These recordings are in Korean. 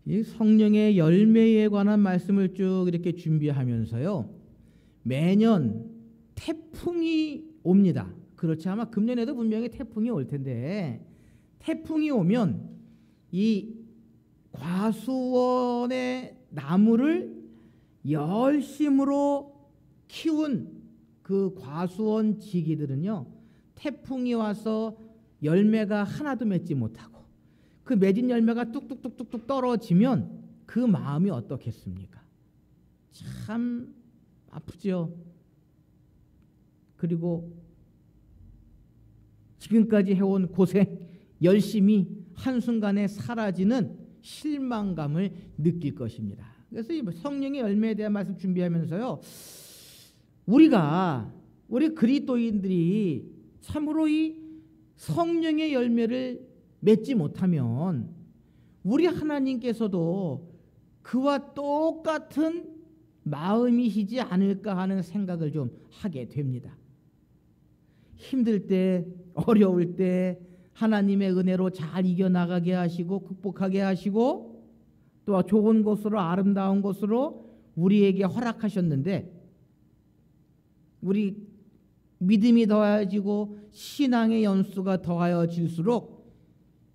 이 성령의 열매에 관한 말씀을 쭉 이렇게 준비하면서요, 매년 태풍이 옵니다. 그렇지, 아마 금년에도 분명히 태풍이 올 텐데, 태풍이 오면 이 과수원의 나무를 열심으로 키운 그 과수원 지기들은요, 태풍이 와서 열매가 하나도 맺지 못하고 그 맺은 열매가 뚝뚝뚝뚝뚝 떨어지면 그 마음이 어떻겠습니까? 참 아프죠. 그리고 지금까지 해온 고생, 열심히 한순간에 사라지는 실망감을 느낄 것입니다. 그래서 이 성령의 열매에 대한 말씀 준비하면서요, 우리 그리스도인들이 참으로 이 성령의 열매를 맺지 못하면 우리 하나님께서도 그와 똑같은 마음이시지 않을까 하는 생각을 좀 하게 됩니다. 힘들 때, 어려울 때 하나님의 은혜로 잘 이겨나가게 하시고 극복하게 하시고 또 좋은 곳으로, 아름다운 곳으로 우리에게 허락하셨는데, 우리 믿음이 더해지고 신앙의 연수가 더하여질수록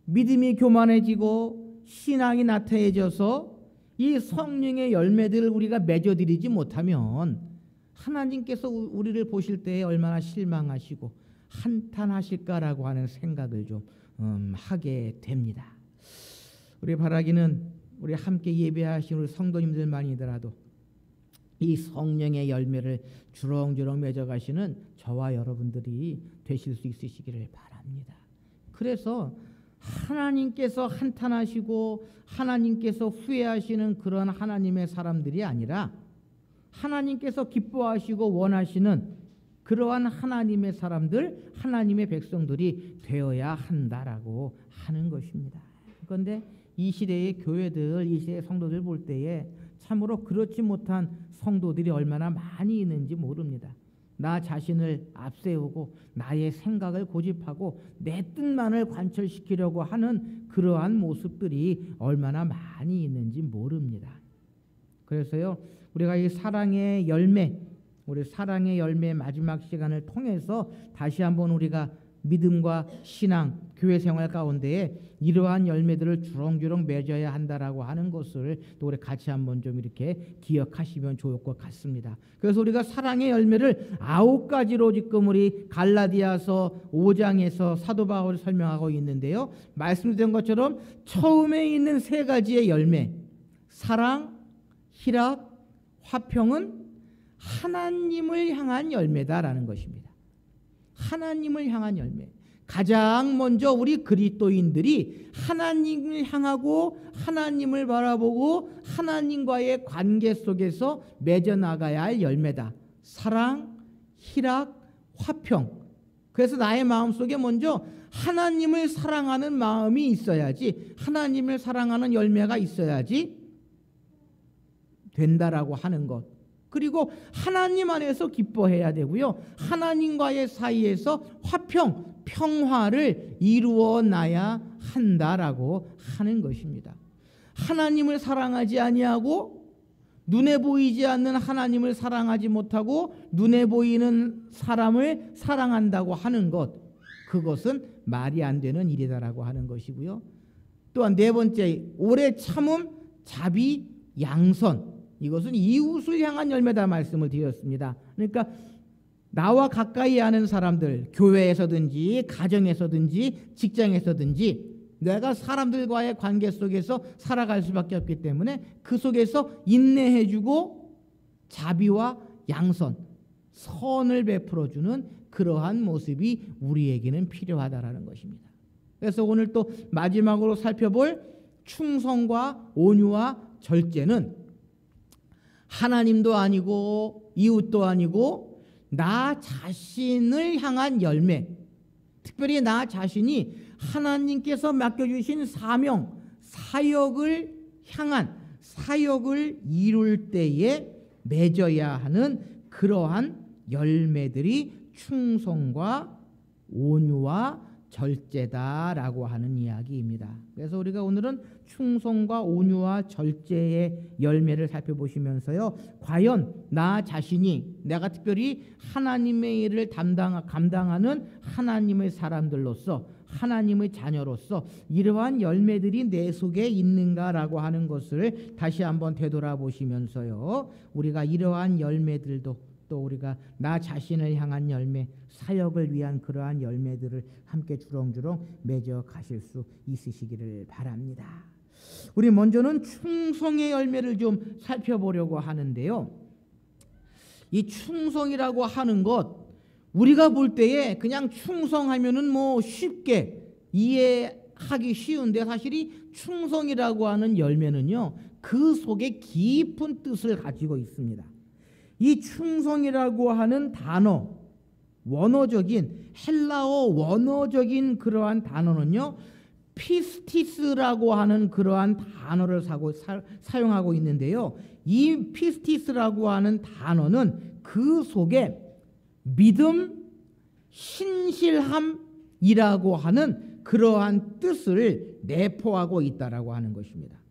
믿음이 교만해지고 신앙이 나태해져서 이 성령의 열매들을 우리가 맺어드리지 못하면 하나님께서 우리를 보실 때에 얼마나 실망하시고 한탄하실까라고 하는 생각을 좀 하게 됩니다. 우리 바라기는 우리 함께 예배하신 우리 성도님들만이더라도 이 성령의 열매를 주렁주렁 맺어가시는 저와 여러분들이 되실 수 있으시기를 바랍니다. 그래서 하나님께서 한탄하시고 하나님께서 후회하시는 그런 하나님의 사람들이 아니라 하나님께서 기뻐하시고 원하시는 그러한 하나님의 사람들, 하나님의 백성들이 되어야 한다라고 하는 것입니다. 그런데 이 시대의 교회들, 이 시대의 성도들 볼 때에 참으로 그렇지 못한 성도들이 얼마나 많이 있는지 모릅니다. 나 자신을 앞세우고 나의 생각을 고집하고 내 뜻만을 관철시키려고 하는 그러한 모습들이 얼마나 많이 있는지 모릅니다. 그래서요, 우리가 이 사랑의 열매, 우리 사랑의 열매 마지막 시간을 통해서 다시 한번 우리가 믿음과 신앙, 교회 생활 가운데에 이러한 열매들을 주렁주렁 맺어야 한다라고 하는 것을 또 우리 같이 한번 좀 이렇게 기억하시면 좋을 것 같습니다. 그래서 우리가 사랑의 열매를 9가지로 지금 우리 갈라디아서 5장에서 사도 바울이 설명하고 있는데요, 말씀드린 것처럼 처음에 있는 3가지의 열매, 사랑, 희락, 화평은 하나님을 향한 열매다라는 것입니다. 하나님을 향한 열매. 가장 먼저 우리 그리스도인들이 하나님을 향하고 하나님을 바라보고 하나님과의 관계 속에서 맺어나가야 할 열매다. 사랑, 희락, 화평. 그래서 나의 마음속에 먼저 하나님을 사랑하는 마음이 있어야지, 하나님을 사랑하는 열매가 있어야지 된다라고 하는 것. 그리고 하나님 안에서 기뻐해야 되고요, 하나님과의 사이에서 화평, 평화를 이루어 놔야 한다라고 하는 것입니다. 하나님을 사랑하지 아니하고 눈에 보이지 않는 하나님을 사랑하지 못하고 눈에 보이는 사람을 사랑한다고 하는 것, 그것은 말이 안 되는 일이다라고 하는 것이고요. 또한 4번째, 오래 참음, 자비, 양선. 이것은 이웃을 향한 열매다 말씀을 드렸습니다. 그러니까 나와 가까이 하는 사람들, 교회에서든지 가정에서든지 직장에서든지 내가 사람들과의 관계 속에서 살아갈 수밖에 없기 때문에 그 속에서 인내해주고 자비와 양선, 선을 베풀어주는 그러한 모습이 우리에게는 필요하다라는 것입니다. 그래서 오늘 또 마지막으로 살펴볼 충성과 온유와 절제는 하나님도 아니고 이웃도 아니고 나 자신을 향한 열매, 특별히 나 자신이 하나님께서 맡겨주신 사명, 사역을 향한, 사역을 이룰 때에 맺어야 하는 그러한 열매들이 충성과 온유와 절제다라고 하는 이야기입니다. 그래서 우리가 오늘은 충성과 온유와 절제의 열매를 살펴보시면서요, 과연 나 자신이, 내가 특별히 하나님의 일을 감당하는 하나님의 사람들로서, 하나님의 자녀로서 이러한 열매들이 내 속에 있는가라고 하는 것을 다시 한번 되돌아보시면서요, 우리가 이러한 열매들도, 또 우리가 나 자신을 향한 열매, 사역을 위한 그러한 열매들을 함께 주렁주렁 맺어 가실 수 있으시기를 바랍니다. 우리 먼저는 충성의 열매를 좀 살펴보려고 하는데요, 이 충성이라고 하는 것, 우리가 볼 때에 그냥 충성하면은 뭐 쉽게 이해하기 쉬운데, 사실 이 충성이라고 하는 열매는요, 그 속에 깊은 뜻을 가지고 있습니다. 이 충성이라고 하는 단어, 원어적인 헬라어 원어적인 그러한 단어는요, 피스티스라고 하는 그러한 단어를 사용하고 있는데요, 이 피스티스라고 하는 단어는 그 속에 믿음, 신실함이라고 하는 그러한 뜻을 내포하고 있다라고 하는 것입니다.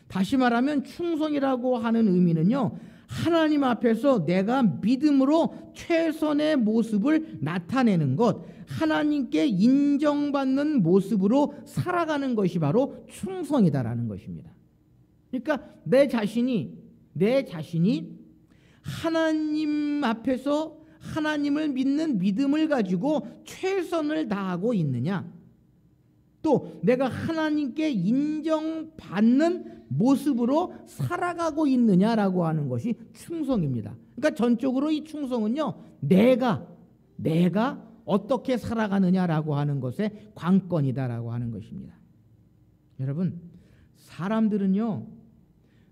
다시 말하면 충성이라고 하는 의미는요, 하나님 앞에서 내가 믿음으로 최선의 모습을 나타내는 것, 하나님께 인정받는 모습으로 살아가는 것이 바로 충성이다라는 것입니다. 그러니까 내 자신이 하나님 앞에서 하나님을 믿는 믿음을 가지고 최선을 다하고 있느냐, 또 내가 하나님께 인정받는 모습으로 살아가고 있느냐라고 하는 것이 충성입니다. 그러니까 전적으로 이 충성은요, 내가 어떻게 살아가느냐라고 하는 것의 관건이다라고 하는 것입니다. 여러분, 사람들은요,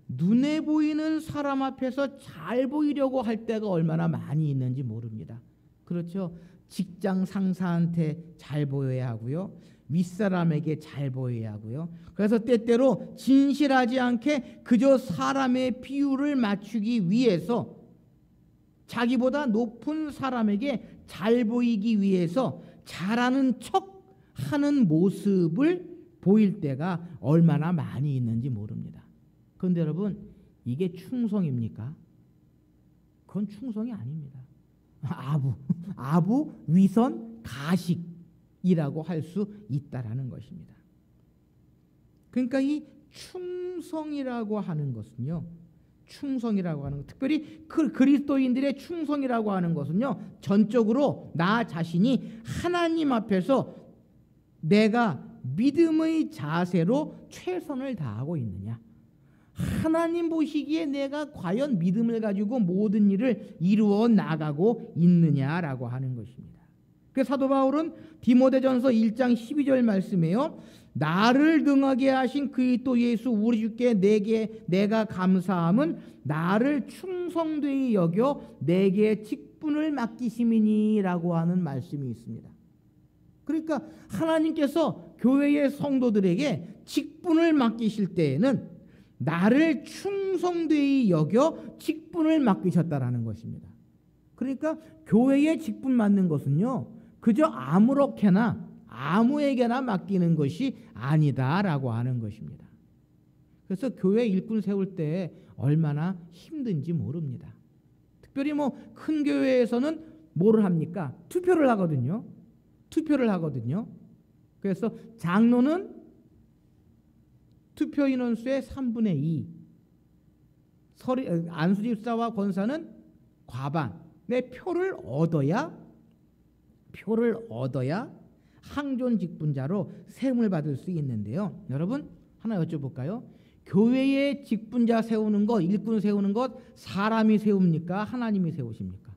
눈에 보이는 사람 앞에서 잘 보이려고 할 때가 얼마나 많이 있는지 모릅니다. 그렇죠? 직장 상사한테 잘 보여야 하고요, 윗사람에게 잘 보여야 하고요. 그래서 때때로 진실하지 않게 그저 사람의 비율을 맞추기 위해서, 자기보다 높은 사람에게 잘 보이기 위해서 잘하는 척 하는 모습을 보일 때가 얼마나 많이 있는지 모릅니다. 그런데 여러분, 이게 충성입니까? 그건 충성이 아닙니다. 아부, 위선, 가식이라고 할 수 있다라는 것입니다. 그러니까 이 충성이라고 하는 것은요, 특별히 그리스도인들의 충성이라고 하는 것은요, 전적으로 나 자신이 하나님 앞에서 내가 믿음의 자세로 최선을 다하고 있느냐, 하나님 보시기에 내가 과연 믿음을 가지고 모든 일을 이루어 나가고 있느냐라고 하는 것입니다. 그 사도 바울은 디모데전서 1장 12절 말씀에요, 나를 등하게 하신 그리스도 예수 우리 주께 내가 감사함은 나를 충성되이 여겨 내게 직분을 맡기심이니라고 하는 말씀이 있습니다. 그러니까 하나님께서 교회의 성도들에게 직분을 맡기실 때에는 나를 충성되이 여겨 직분을 맡기셨다라는 것입니다. 그러니까 교회에 직분 맡는 것은요, 그저 아무에게나 맡기는 것이 아니다라고 하는 것입니다. 그래서 교회 일꾼 세울 때 얼마나 힘든지 모릅니다. 특별히 큰 교회에서는 뭐를 합니까? 투표를 하거든요. 그래서 장로는 투표 인원수의 3분의 2, 안수집사와 권사는 과반의 표를 얻어야 항존 직분자로 세움을 받을 수 있는데요. 여러분, 하나 여쭤볼까요? 교회의 직분자 세우는 것, 일꾼 세우는 것, 사람이 세웁니까? 하나님이 세우십니까?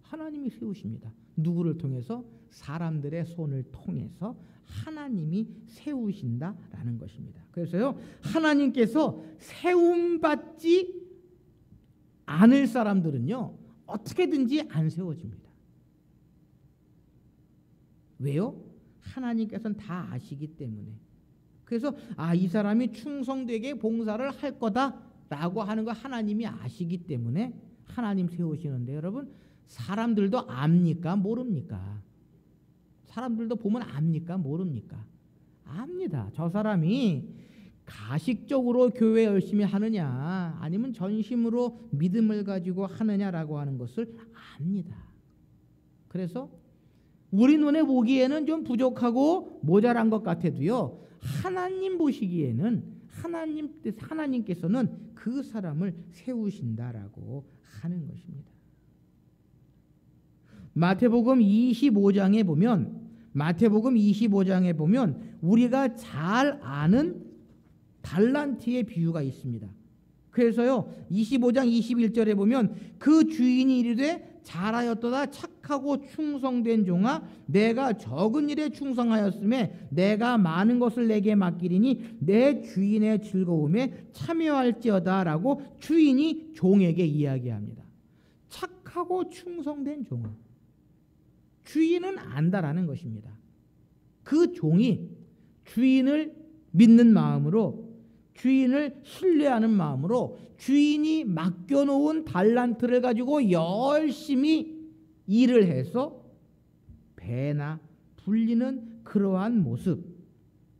하나님이 세우십니다. 누구를 통해서? 사람들의 손을 통해서 하나님이 세우신다라는 것입니다. 그래서요, 하나님께서 세움받지 않을 사람들은요, 어떻게든지 안 세워집니다. 왜요? 하나님께서는 다 아시기 때문에. 그래서 이 사람이 충성되게 봉사를 할 거다라고 하는 거 하나님이 아시기 때문에 하나님 세우시는데, 여러분, 사람들도 압니까? 모릅니까? 사람들도 보면 압니까? 모릅니까? 압니다. 저 사람이 가식적으로 교회 열심히 하느냐 아니면 전심으로 믿음을 가지고 하느냐라고 하는 것을 압니다. 그래서 우리 눈에 보기에는 좀 부족하고 모자란 것 같아도요, 하나님 보시기에는 하나님께서는 그 사람을 세우신다라고 하는 것입니다. 마태복음 25장에 보면 우리가 잘 아는 달란트의 비유가 있습니다. 그래서요 25장 21절에 보면 그 주인이 이르되 잘하였도다 착하고 충성된 종아 내가 적은 일에 충성하였음에 내가 많은 것을 내게 맡기리니 내 주인의 즐거움에 참여할지어다 라고 주인이 종에게 이야기합니다. 착하고 충성된 종아, 주인은 안다라는 것입니다. 그 종이 주인을 믿는 마음으로, 주인을 신뢰하는 마음으로 주인이 맡겨놓은 달란트를 가지고 열심히 일을 해서 배나 불리는 그러한 모습,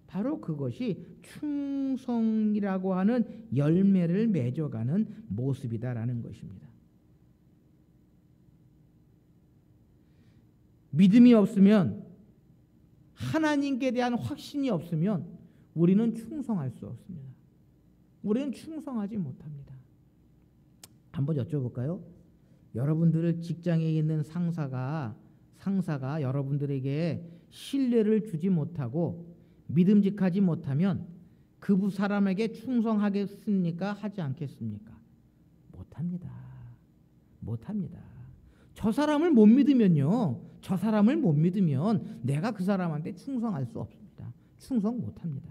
바로 그것이 충성이라고 하는 열매를 맺어가는 모습이다라는 것입니다. 믿음이 없으면, 하나님께 대한 확신이 없으면 우리는 충성할 수 없습니다. 우리는 충성하지 못합니다. 한번 여쭤볼까요? 여러분들 직장에 있는 상사가 여러분들에게 신뢰를 주지 못하고 믿음직하지 못하면 그 사람에게 충성하겠습니까? 하지 않겠습니까? 못합니다. 저 사람을 못 믿으면요, 내가 그 사람한테 충성할 수 없습니다. 충성 못합니다.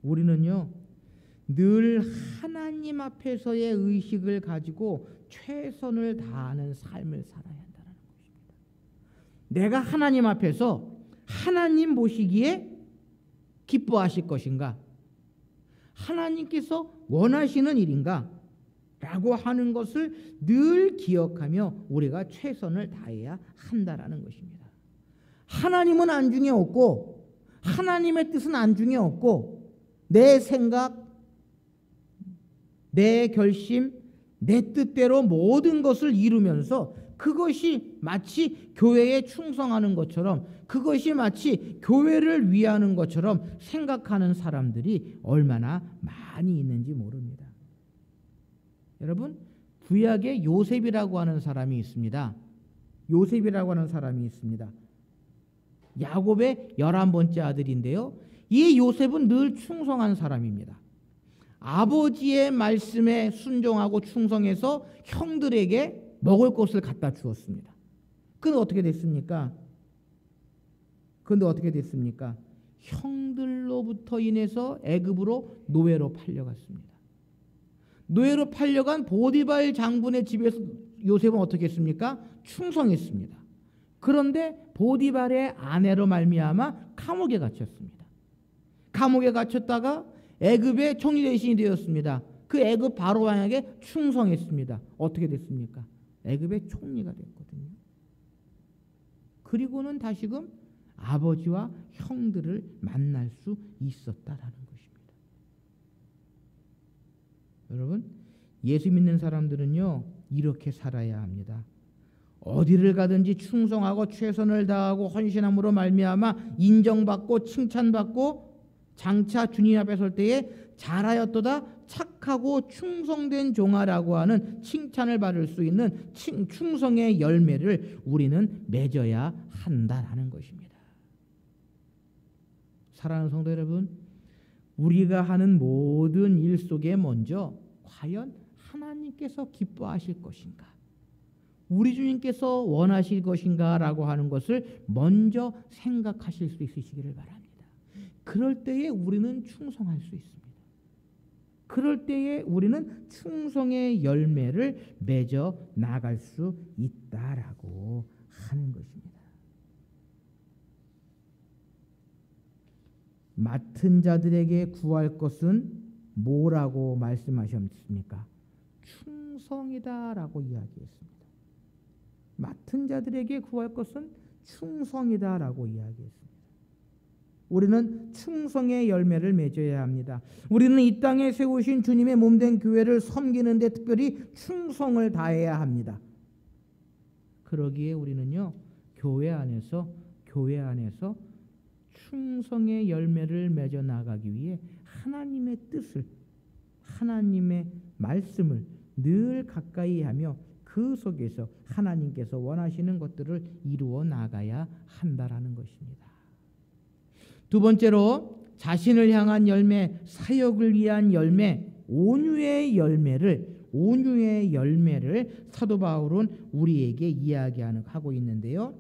우리는요 늘 하나님 앞에서의 의식을 가지고 최선을 다하는 삶을 살아야 한다는 것입니다. 내가 하나님 앞에서 하나님 보시기에 기뻐하실 것인가, 하나님께서 원하시는 일인가 라고 하는 것을 늘 기억하며 우리가 최선을 다해야 한다라는 것입니다. 하나님은 안중에 없고 하나님의 뜻은 안중에 없고 내 생각, 내 결심, 내 뜻대로 모든 것을 이루면서 그것이 마치 교회에 충성하는 것처럼, 그것이 마치 교회를 위하는 것처럼 생각하는 사람들이 얼마나 많이 있는지 모릅니다. 여러분, 구약에 요셉이라고 하는 사람이 있습니다. 야곱의 11번째 아들인데요, 이 요셉은 늘 충성한 사람입니다. 아버지의 말씀에 순종하고 충성해서 형들에게 먹을 것을 갖다 주었습니다. 그런데 어떻게 됐습니까? 형들로부터 인해서 애굽으로 노예로 팔려갔습니다. 노예로 팔려간 보디발 장군의 집에서 요셉은 어떻게 했습니까? 충성했습니다. 그런데 보디발의 아내로 말미암아 감옥에 갇혔습니다. 감옥에 갇혔다가 애굽의 총리 대신이 되었습니다. 그 애굽 바로 왕에게 충성했습니다. 어떻게 됐습니까? 애굽의 총리가 됐거든요. 그리고는 다시금 아버지와 형들을 만날 수 있었다라는 것입니다. 여러분, 예수 믿는 사람들은요 이렇게 살아야 합니다. 어디를 가든지 충성하고 최선을 다하고 헌신함으로 말미암아 인정받고 칭찬받고 장차 주님 앞에 설 때에 잘하였도다 착하고 충성된 종아라고 하는 칭찬을 받을 수 있는 충성의 열매를 우리는 맺어야 한다라는 것입니다. 사랑하는 성도 여러분, 우리가 하는 모든 일 속에 먼저 과연 하나님께서 기뻐하실 것인가, 우리 주님께서 원하실 것인가 라고 하는 것을 먼저 생각하실 수 있으시기를 바랍니다. 그럴 때에 우리는 충성할 수 있습니다. 그럴 때에 우리는 충성의 열매를 맺어 나갈 수 있다라고 하는 것입니다. 맡은 자들에게 구할 것은 뭐라고 말씀하셨습니까? 충성이다라고 이야기했습니다. 맡은 자들에게 구할 것은 충성이다라고 이야기했습니다. 우리는 충성의 열매를 맺어야 합니다. 우리는 이 땅에 세우신 주님의 몸된 교회를 섬기는 데 특별히 충성을 다해야 합니다. 그러기에 우리는요, 교회 안에서 충성의 열매를 맺어 나가기 위해 하나님의 뜻을, 하나님의 말씀을 늘 가까이 하며 그 속에서 하나님께서 원하시는 것들을 이루어 나가야 한다라는 것입니다. 두 번째로 자신을 향한 열매, 사역을 위한 열매, 온유의 열매를 사도 바울은 우리에게 이야기하고 있는데요.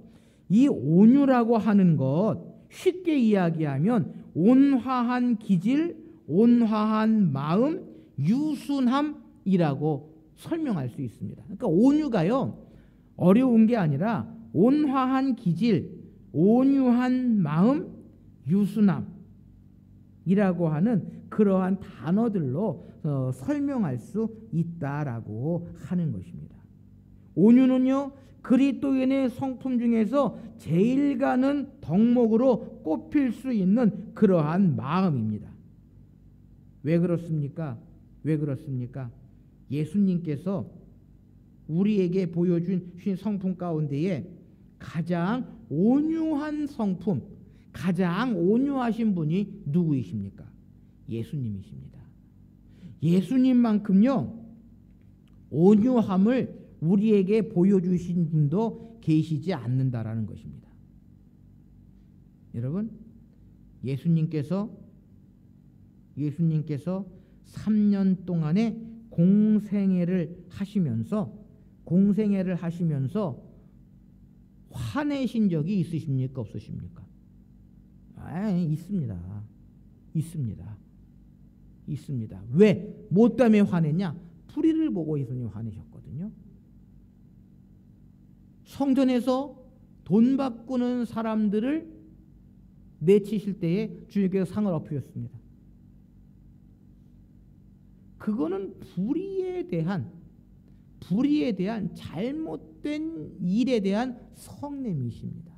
이 온유라고 하는 것, 쉽게 이야기하면 온화한 기질, 온화한 마음, 유순함이라고 설명할 수 있습니다. 그러니까 온유가요, 어려운 게 아니라 온화한 기질, 온유한 마음, 유순함이라고 하는 그러한 단어들로 설명할 수 있다라고 하는 것입니다. 온유는요, 그리스도인의 성품 중에서 제일 가는 덕목으로 꼽힐 수 있는 그러한 마음입니다. 왜 그렇습니까? 예수님께서 우리에게 보여주신 성품 가운데에 가장 온유한 성품, 가장 온유하신 분이 누구이십니까? 예수님이십니다. 예수님만큼요, 온유함을 우리에게 보여주신 분도 계시지 않는다라는 것입니다. 여러분, 예수님께서 3년 동안의 공생애를 하시면서 화내신 적이 있으십니까? 없으십니까? 있습니다. 왜? 뭐 때문에 화냈냐? 불의를 보고 예수님 화내셨거든요. 성전에서 돈 바꾸는 사람들을 내치실 때에 주님께서 상을 엎으셨습니다. 그거는 불의에 대한 잘못된 일에 대한 성냄이십니다.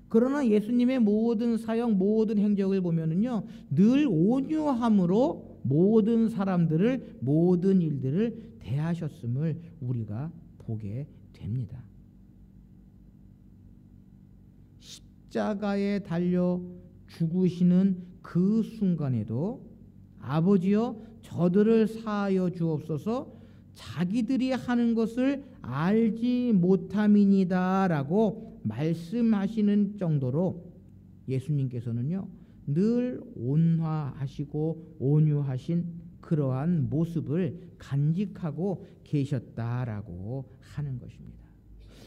그러나 예수님의 모든 사역, 모든 행적을 보면은요, 늘 온유함으로 모든 사람들을, 모든 일들을 대하셨음을 우리가 보게 됩니다. 십자가에 달려 죽으시는 그 순간에도 아버지여 저들을 사하여 주옵소서, 자기들이 하는 것을 알지 못함이니이다 라고 말씀하시는 정도로 예수님께서는요, 늘 온화하시고 온유하신 그러한 모습을 간직하고 계셨다라고 하는 것입니다.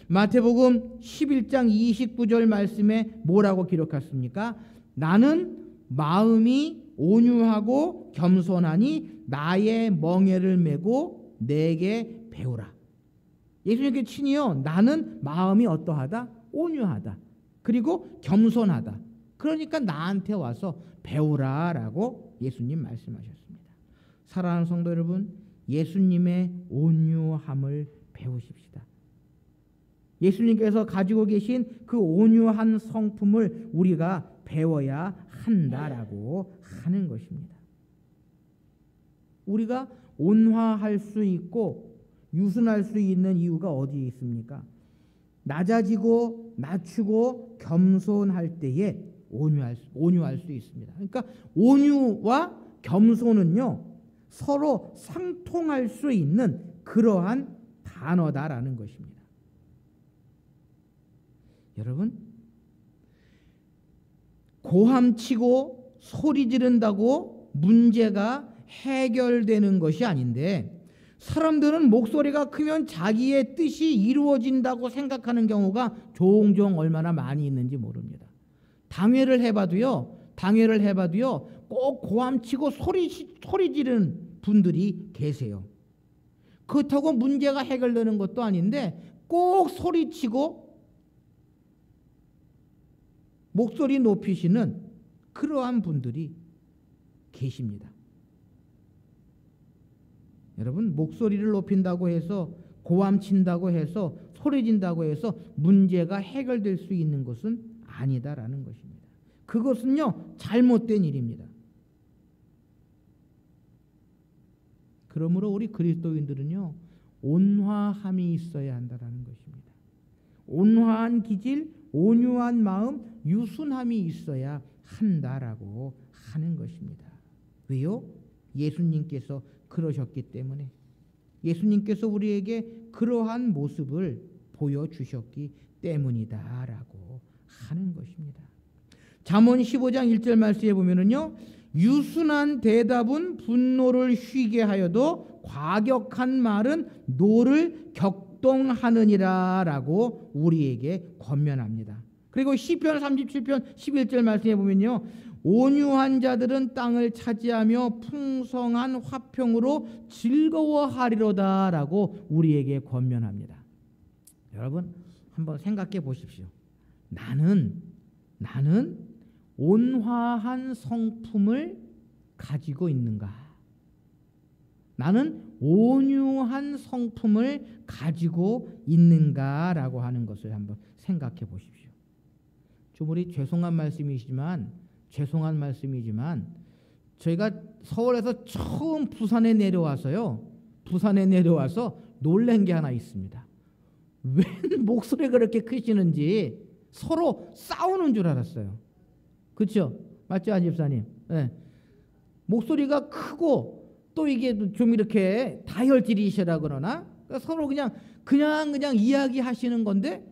마태복음 11장 29절 말씀에 뭐라고 기록했습니까? 나는 마음이 온유하고 겸손하니 나의 멍에를 메고 내게 배우라. 예수님께 친히요, 나는 마음이 어떠하다? 온유하다. 그리고 겸손하다. 그러니까 나한테 와서 배우라라고 예수님 말씀하셨습니다. 사랑하는 성도 여러분, 예수님의 온유함을 배우십시다. 예수님께서 가지고 계신 그 온유한 성품을 우리가 배워야 한다라고 하는 것입니다. 우리가 온화할 수 있고 유순할 수 있는 이유가 어디에 있습니까? 낮아지고 낮추고 겸손할 때에 온유할 수 있습니다. 그러니까 온유와 겸손은요, 서로 상통할 수 있는 그러한 단어다라는 것입니다. 여러분, 고함치고 소리 지른다고 문제가 해결되는 것이 아닌데, 사람들은 목소리가 크면 자기의 뜻이 이루어진다고 생각하는 경우가 종종 얼마나 많이 있는지 모릅니다. 당회를 해봐도요, 꼭 고함치고 소리 지르는 분들이 계세요. 그렇다고 문제가 해결되는 것도 아닌데 꼭 소리치고 목소리 높이시는 그러한 분들이 계십니다. 여러분, 목소리를 높인다고 해서, 고함친다고 해서, 소리진다고 해서 문제가 해결될 수 있는 것은 아니다라는 것입니다. 그것은요, 잘못된 일입니다. 그러므로 우리 그리스도인들은요, 온화함이 있어야 한다라는 것입니다. 온화한 기질, 온유한 마음, 유순함이 있어야 한다라고 하는 것입니다. 왜요? 예수님께서 그러셨기 때문에, 예수님께서 우리에게 그러한 모습을 보여주셨기 때문이다라고 하는 것입니다. 잠언 15장 1절 말씀에 보면은요, 유순한 대답은 분노를 쉬게 하여도 과격한 말은 노를 격동하느니라 라고 우리에게 권면합니다. 그리고 시편 37편 11절 말씀에 보면요, 온유한 자들은 땅을 차지하며 풍성한 화평으로 즐거워하리로다 라고 우리에게 권면합니다. 여러분, 한번 생각해 보십시오. 나는 온화한 성품을 가지고 있는가? 나는 온유한 성품을 가지고 있는가라고 하는 것을 한번 생각해 보십시오. 좀 우리 죄송한 말씀이지만 저희가 서울에서 처음 부산에 내려와서 놀란 게 하나 있습니다. 왜 목소리가 그렇게 크시는지 서로 싸우는 줄 알았어요. 그렇죠? 맞죠, 안 집사님? 네. 목소리가 크고 또 이게 좀 이렇게 다혈질이시라 그러나 서로 그냥 이야기하시는 건데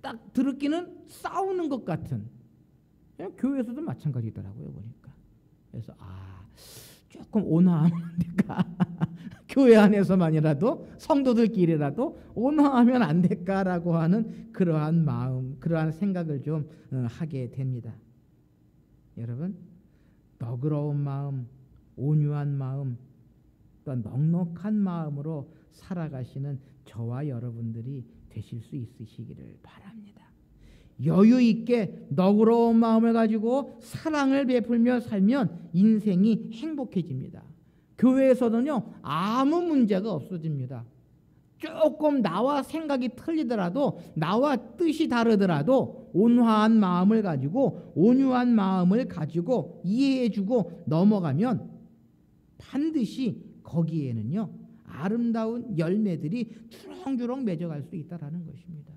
딱 들었기는 싸우는 것 같은. 교회에서도 마찬가지더라고요, 보니까. 그래서 조금 온화하면 안 될까? 교회 안에서만이라도, 성도들끼리라도 온화하면 안 될까라고 하는 그러한 마음, 그러한 생각을 좀 하게 됩니다. 여러분, 너그러운 마음, 온유한 마음, 또 넉넉한 마음으로 살아가시는 저와 여러분들이 되실 수 있으시기를 바랍니다. 여유 있게 너그러운 마음을 가지고 사랑을 베풀며 살면 인생이 행복해집니다. 교회에서는요, 아무 문제가 없어집니다. 조금 나와 생각이 틀리더라도, 나와 뜻이 다르더라도 온화한 마음을 가지고, 온유한 마음을 가지고 이해해주고 넘어가면 반드시 거기에는요, 아름다운 열매들이 주렁주렁 맺어갈 수 있다는 것입니다.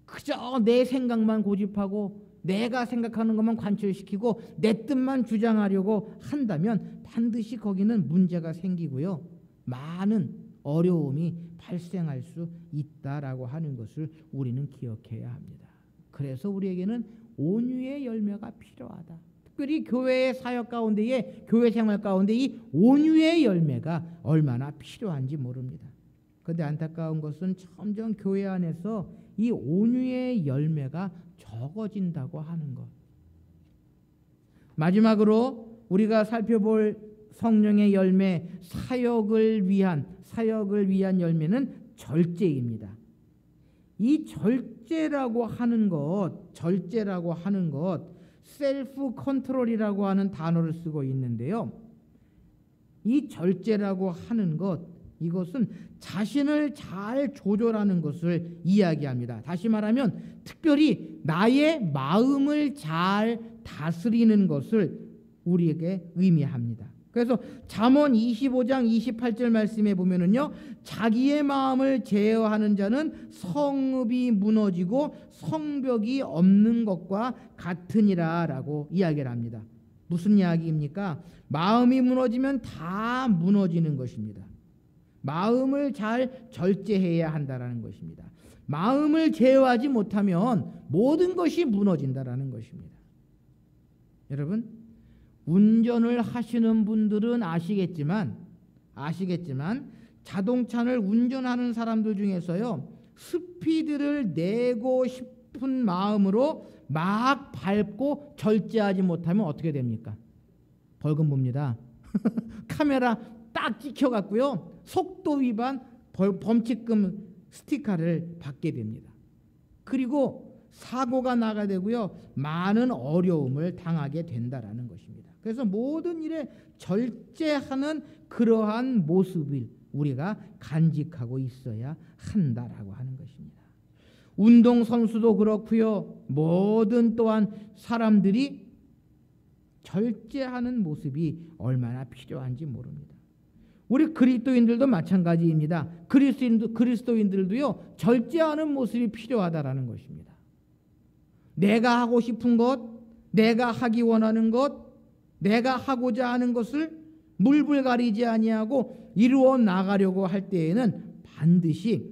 그저 내 생각만 고집하고 내가 생각하는 것만 관철시키고 내 뜻만 주장하려고 한다면 반드시 거기는 문제가 생기고요, 많은 어려움이 발생할 수 있다라고 하는 것을 우리는 기억해야 합니다. 그래서 우리에게는 온유의 열매가 필요하다. 특별히 교회의 사역 가운데에, 교회 생활 가운데 이 온유의 열매가 얼마나 필요한지 모릅니다. 그런데 안타까운 것은 점점 교회 안에서 이 온유의 열매가 적어진다고 하는 것. 마지막으로 우리가 살펴볼 성령의 열매, 사역을 위한 열매는 절제입니다. 이 절제라고 하는 것, 셀프 컨트롤이라고 하는 단어를 쓰고 있는데요. 이 절제라고 하는 것, 이것은 자신을 잘 조절하는 것을 이야기합니다. 다시 말하면 특별히 나의 마음을 잘 다스리는 것을 우리에게 의미합니다. 그래서 잠언 25장 28절 말씀에 보면은요, 자기의 마음을 제어하는 자는 성읍이 무너지고 성벽이 없는 것과 같으니라라고 이야기를 합니다. 무슨 이야기입니까? 마음이 무너지면 다 무너지는 것입니다. 마음을 잘 절제해야 한다라는 것입니다. 마음을 제어하지 못하면 모든 것이 무너진다라는 것입니다. 여러분, 운전을 하시는 분들은 아시겠지만 자동차를 운전하는 사람들 중에서요, 스피드를 내고 싶은 마음으로 막 밟고 절제하지 못하면 어떻게 됩니까? 벌금 봅니다. 카메라 딱 찍혀갖고요, 속도 위반 범칙금 스티커를 받게 됩니다. 그리고 사고가 나게 되고요, 많은 어려움을 당하게 된다라는 것입니다. 그래서 모든 일에 절제하는 그러한 모습을 우리가 간직하고 있어야 한다라고 하는 것입니다. 운동선수도 그렇고요. 모든 또한 사람들이 절제하는 모습이 얼마나 필요한지 모릅니다. 우리 그리스도인들도 마찬가지입니다. 그리스도인들도요, 절제하는 모습이 필요하다라는 것입니다. 내가 하고 싶은 것, 내가 하기 원하는 것, 내가 하고자 하는 것을 물불 가리지 아니하고 이루어 나가려고 할 때에는 반드시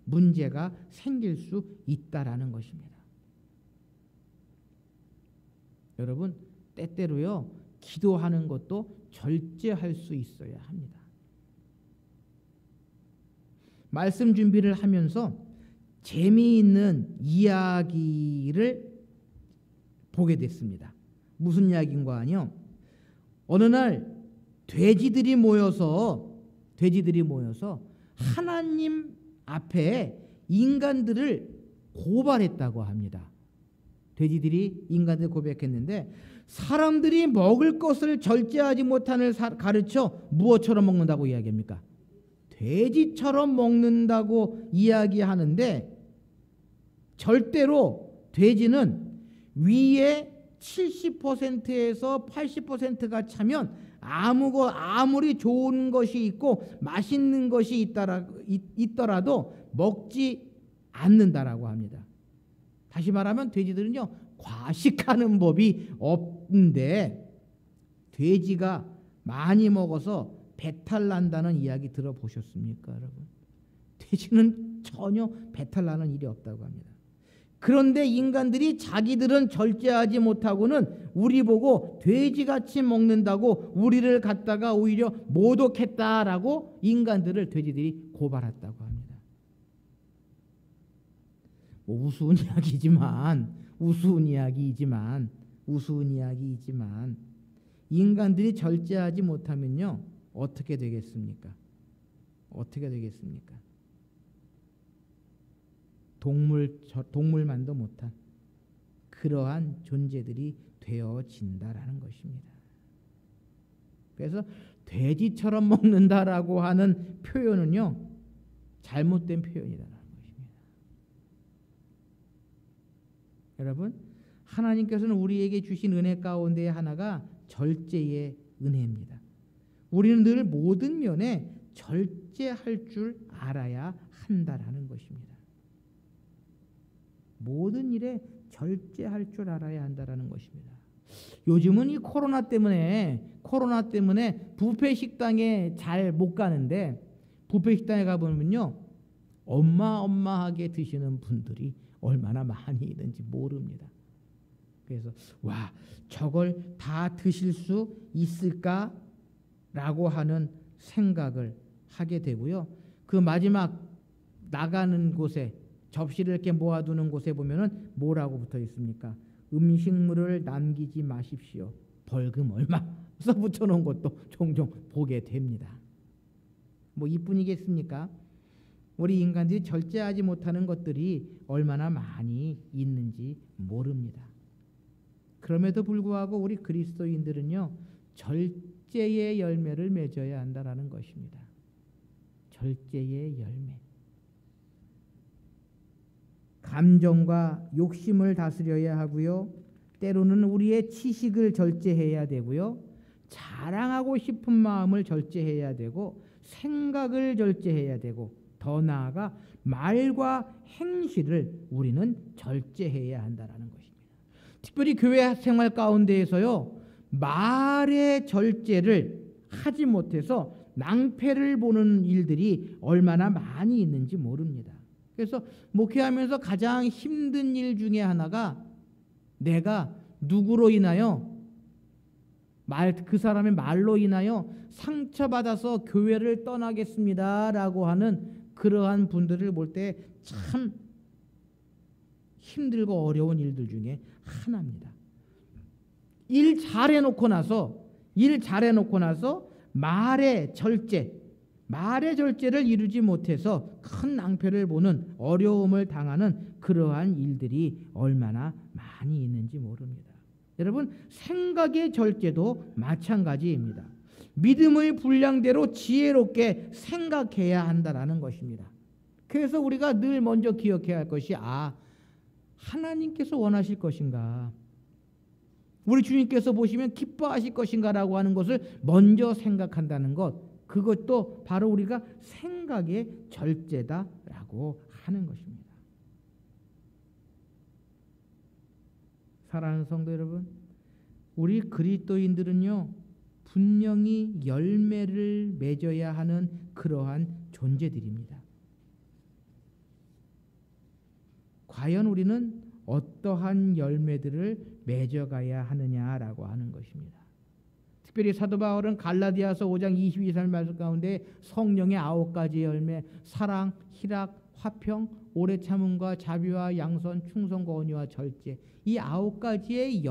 문제가 생길 수 있다라는 것입니다. 여러분, 때때로요, 기도하는 것도 절제할 수 있어야 합니다. 말씀 준비를 하면서 재미있는 이야기를 보게 됐습니다. 무슨 이야기인가 하뇨? 어느 날 돼지들이 모여서 하나님 앞에 인간들을 고발했다고 합니다. 돼지들이 인간들 고백했는데 사람들이 먹을 것을 절제하지 못하는 가르쳐 무엇처럼 먹는다고 이야기합니까? 돼지처럼 먹는다고 이야기하는데 절대로 돼지는 위에 70%에서 80%가 차면 아무리 좋은 것이 있고 맛있는 것이 있더라도 먹지 않는다라고 합니다. 다시 말하면 돼지들은요, 과식하는 법이 없는데 돼지가 많이 먹어서 배탈 난다는 이야기 들어보셨습니까, 여러분? 돼지는 전혀 배탈 나는 일이 없다고 합니다. 그런데 인간들이 자기들은 절제하지 못하고는 우리 보고 돼지같이 먹는다고 우리를 갖다가 오히려 모독했다라고 인간들을 돼지들이 고발했다고 합니다. 우스운 이야기이지만 인간들이 절제하지 못하면요, 어떻게 되겠습니까? 동물만도 못한 그러한 존재들이 되어진다라는 것입니다. 그래서 돼지처럼 먹는다라고 하는 표현은요, 잘못된 표현이다라는 것입니다. 여러분, 하나님께서는 우리에게 주신 은혜 가운데 하나가 절제의 은혜입니다. 우리는 늘 모든 면에 절제할 줄 알아야 한다라는 것입니다. 모든 일에 절제할 줄 알아야 한다라는 것입니다. 요즘은 이 코로나 때문에 뷔페 식당에 잘 못 가는데 뷔페 식당에 가보면요, 어마어마하게 드시는 분들이 얼마나 많이 있는지 모릅니다. 그래서 와, 저걸 다 드실 수 있을까라고 하는 생각을 하게 되고요. 그 마지막 나가는 곳에 접시를 이렇게 모아두는 곳에 보면은 뭐라고 붙어 있습니까? 음식물을 남기지 마십시오. 벌금 얼마 써붙여 놓은 것도 종종 보게 됩니다. 뭐 이뿐이겠습니까? 우리 인간들이 절제하지 못하는 것들이 얼마나 많이 있는지 모릅니다. 그럼에도 불구하고 우리 그리스도인들은요, 절제의 열매를 맺어야 한다라는 것입니다. 절제의 열매. 감정과 욕심을 다스려야 하고요. 때로는 우리의 치식을 절제해야 되고요. 자랑하고 싶은 마음을 절제해야 되고 생각을 절제해야 되고 더 나아가 말과 행실을 우리는 절제해야 한다라는 것입니다. 특별히 교회 생활 가운데에서요, 말의 절제를 하지 못해서 낭패를 보는 일들이 얼마나 많이 있는지 모릅니다. 그래서 목회하면서 가장 힘든 일 중에 하나가 내가 누구로 인하여 그 사람의 말로 인하여 상처받아서 교회를 떠나겠습니다라고 하는 그러한 분들을 볼 때 참 힘들고 어려운 일들 중에 하나입니다. 일 잘해놓고 나서 말의 절제를 이루지 못해서 큰 낭패를 보는 어려움을 당하는 그러한 일들이 얼마나 많이 있는지 모릅니다. 여러분, 생각의 절제도 마찬가지입니다. 믿음의 분량대로 지혜롭게 생각해야 한다라는 것입니다. 그래서 우리가 늘 먼저 기억해야 할 것이 하나님께서 원하실 것인가, 우리 주님께서 보시면 기뻐하실 것인가라고 하는 것을 먼저 생각한다는 것, 그것도 바로 우리가 생각의 절제다라고 하는 것입니다. 사랑하는 성도 여러분, 우리 그리스도인들은요 분명히 열매를 맺어야 하는 그러한 존재들입니다. 과연 우리는 어떠한 열매들을 맺어가야 하느냐라고 하는 것입니다. 특별히 사도 바울은 갈라디아서 5장 22절 말씀 가운데 성령의 9가지 열매, 사랑, 희락, 화평, 오래 참음과 자비와 양선, 충성과 온유와 절제, 이 9가지의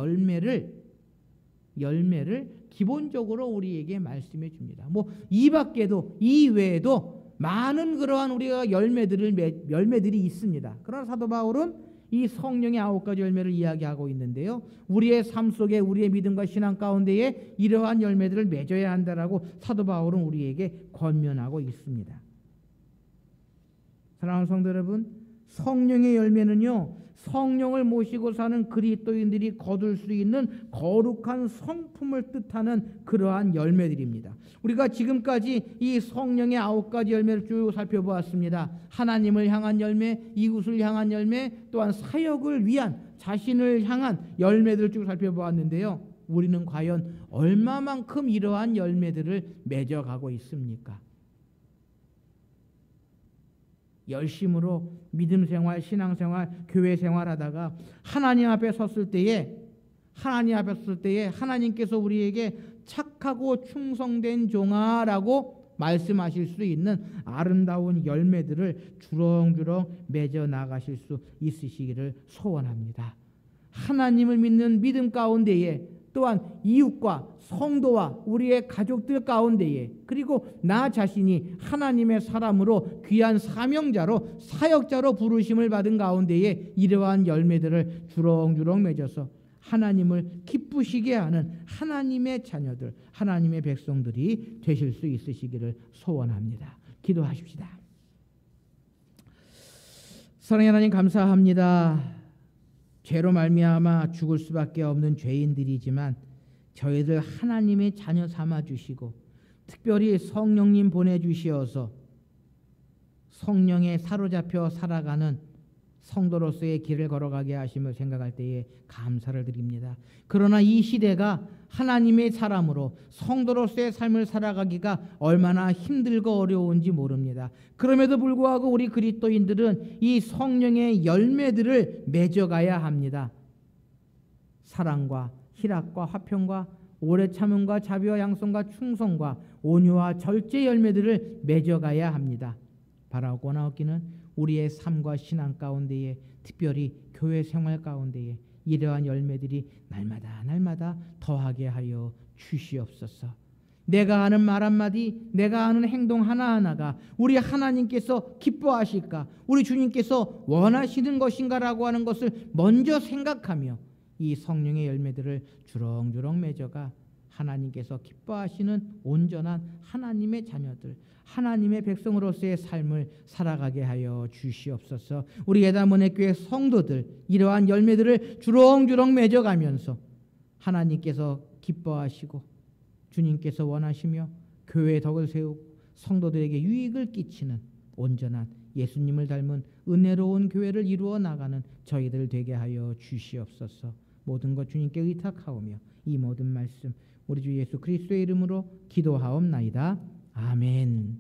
열매를 기본적으로 우리에게 말씀해 줍니다. 이 밖에도, 이 외에도 많은 그러한 우리가 열매들이 있습니다. 그러나 사도 바울은 이 성령의 9가지 열매를 이야기하고 있는데요, 우리의 삶 속에, 우리의 믿음과 신앙 가운데에 이러한 열매들을 맺어야 한다라고 사도 바울은 우리에게 권면하고 있습니다. 사랑하는 성도 여러분, 성령의 열매는요 성령을 모시고 사는 그리스도인들이 거둘 수 있는 거룩한 성품을 뜻하는 그러한 열매들입니다. 우리가 지금까지 이 성령의 9가지 열매를 쭉 살펴보았습니다. 하나님을 향한 열매, 이웃을 향한 열매, 또한 사역을 위한, 자신을 향한 열매들을 쭉 살펴보았는데요, 우리는 과연 얼마만큼 이러한 열매들을 맺어가고 있습니까? 열심으로 믿음생활, 신앙생활, 교회생활 하다가 하나님 앞에 섰을 때에 하나님께서 우리에게 착하고 충성된 종아라고 말씀하실 수 있는 아름다운 열매들을 주렁주렁 맺어 나가실 수 있으시기를 소원합니다. 하나님을 믿는 믿음 가운데에, 또한 이웃과 성도와 우리의 가족들 가운데에, 그리고 나 자신이 하나님의 사람으로 귀한 사명자로, 사역자로 부르심을 받은 가운데에 이러한 열매들을 주렁주렁 맺어서 하나님을 기쁘시게 하는 하나님의 자녀들, 하나님의 백성들이 되실 수 있으시기를 소원합니다. 기도하십시다. 사랑의 하나님, 감사합니다. 죄로 말미암아 죽을 수밖에 없는 죄인들이지만 저희들 하나님의 자녀 삼아 주시고, 특별히 성령님 보내주시어서 성령에 사로잡혀 살아가는 성도로서의 길을 걸어가게 하심을 생각할 때에 감사를 드립니다. 그러나 이 시대가 하나님의 사람으로 성도로서의 삶을 살아가기가 얼마나 힘들고 어려운지 모릅니다. 그럼에도 불구하고 우리 그리스도인들은 이 성령의 열매들을 맺어가야 합니다. 사랑과 희락과 화평과 오래 참음과 자비와 양선과 충성과 온유와 절제 열매들을 맺어가야 합니다. 바라고나 얻기는 우리의 삶과 신앙 가운데에, 특별히 교회 생활 가운데에 이러한 열매들이 날마다 더하게 하여 주시옵소서. 내가 하는 말 한마디, 내가 하는 행동 하나하나가 우리 하나님께서 기뻐하실까, 우리 주님께서 원하시는 것인가라고 하는 것을 먼저 생각하며 이 성령의 열매들을 주렁주렁 맺어가 하나님께서 기뻐하시는 온전한 하나님의 자녀들, 하나님의 백성으로서의 삶을 살아가게 하여 주시옵소서. 우리 예다문의교회 성도들 이러한 열매들을 주렁주렁 맺어가면서 하나님께서 기뻐하시고 주님께서 원하시며 교회의 덕을 세우고 성도들에게 유익을 끼치는 온전한 예수님을 닮은 은혜로운 교회를 이루어 나가는 저희들 되게 하여 주시옵소서. 모든 것 주님께 의탁하오며 이 모든 말씀 우리 주 예수 그리스도의 이름으로 기도하옵나이다. 아멘.